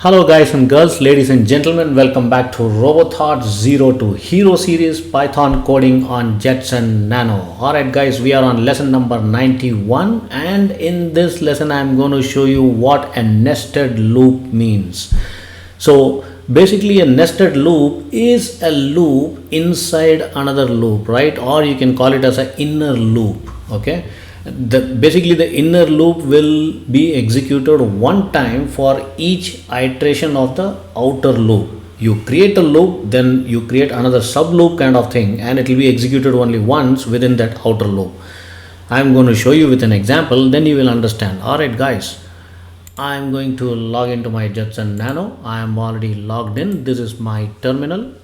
Hello guys and girls, ladies and gentlemen, welcome back to RoboThought Zero to Hero series Python coding on Jetson Nano. Alright guys, we are on lesson number 91 and in this lesson I am going to show you what a nested loop means. So basically a nested loop is a loop inside another loop, right? Or you can call it as an inner loop, okay? Basically the inner loop will be executed one time for each iteration of the outer loop. You create a loop, then you create another sub loop kind of thing, and it will be executed only once within that outer loop. I'm going to show you with an example, then you will understand. Alright guys, I'm going to log into my Jetson Nano. I am already logged in. This is my terminal.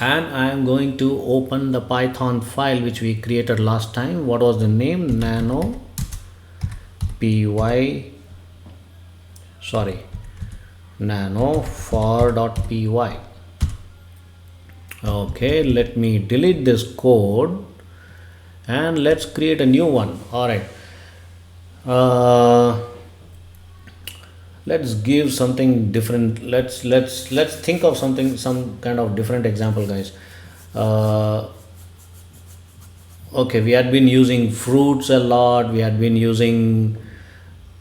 And I am going to open the Python file which we created last time. What was the name? Nano for.py. Okay, let me delete this code and let's create a new one. All right, let's give something different. Let's think of some kind of different example, guys. Okay, we had been using fruits a lot, we had been using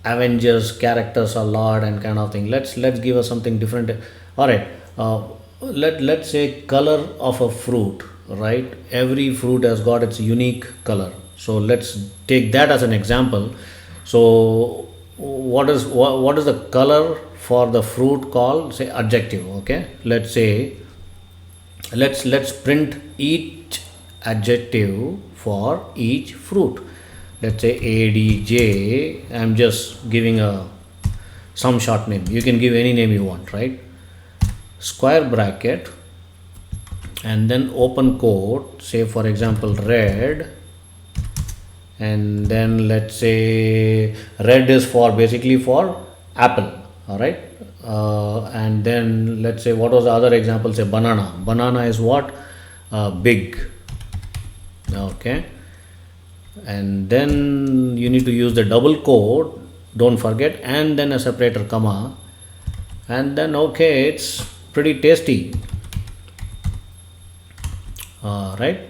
Avengers characters a lot and kind of thing. Let's give us something different. All right, let's say color of a fruit, right? Every fruit has got its unique color, so let's take that as an example. So what is the color for the fruit called? Say adjective. Okay, let's say let's print each adjective for each fruit. Let's say ADJ. I'm just giving some short name. You can give any name you want, right? Square bracket and then open quote, say for example red, and then let's say red is for basically for apple. All right, and then let's say what was the other example? Say banana is what? Big. Okay, and then you need to use the double quote, don't forget, and then a separator comma, and then okay, it's pretty tasty. All right,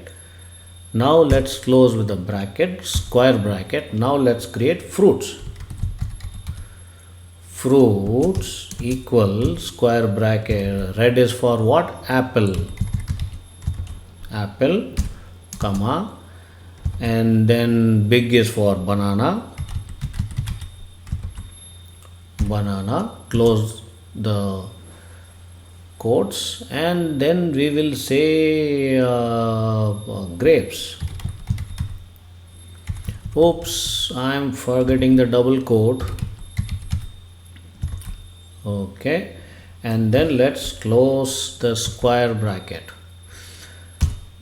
now let's close with the bracket, square bracket. Now let's create fruits. Fruits equal square bracket, red is for what? Apple, comma, and then big is for banana, close the quotes, and then we will say grapes. Oops, I'm forgetting the double quote. Okay, and then let's close the square bracket.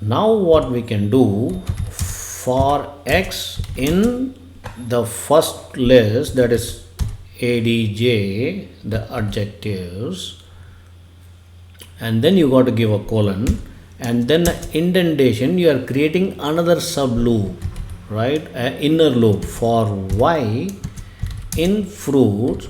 Now what we can do, for x in the first list, that is ADJ, the adjectives, and then you got to give a colon and then an indentation. You are creating another sub loop, right? An inner loop for y in fruits,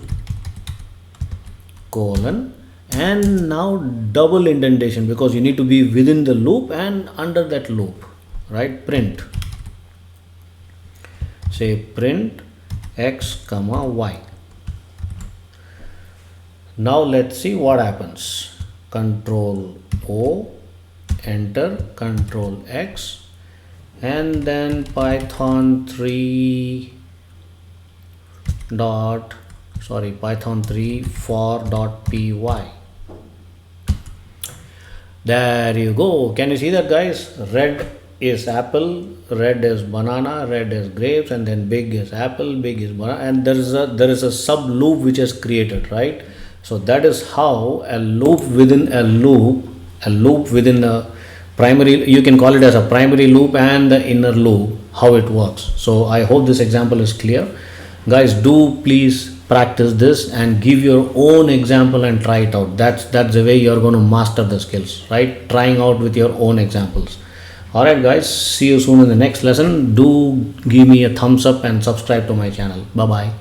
colon, and now double indentation because you need to be within the loop and under that loop, right? Print, say print x comma y. Now let's see what happens. Control O, enter, Control X, and then Python 3 for.py. There you go. Can you see that, guys? Red is apple, red is banana, red is grapes, and then big is apple, big is banana, and there is a sub loop which is created, right? So that is how a loop within a loop within a primary, you can call it as a primary loop and the inner loop, how it works. So I hope this example is clear. Guys, do please practice this and give your own example and try it out. That's the way you're going to master the skills, right? Trying out with your own examples. Alright guys, see you soon in the next lesson. Do give me a thumbs up and subscribe to my channel. Bye bye.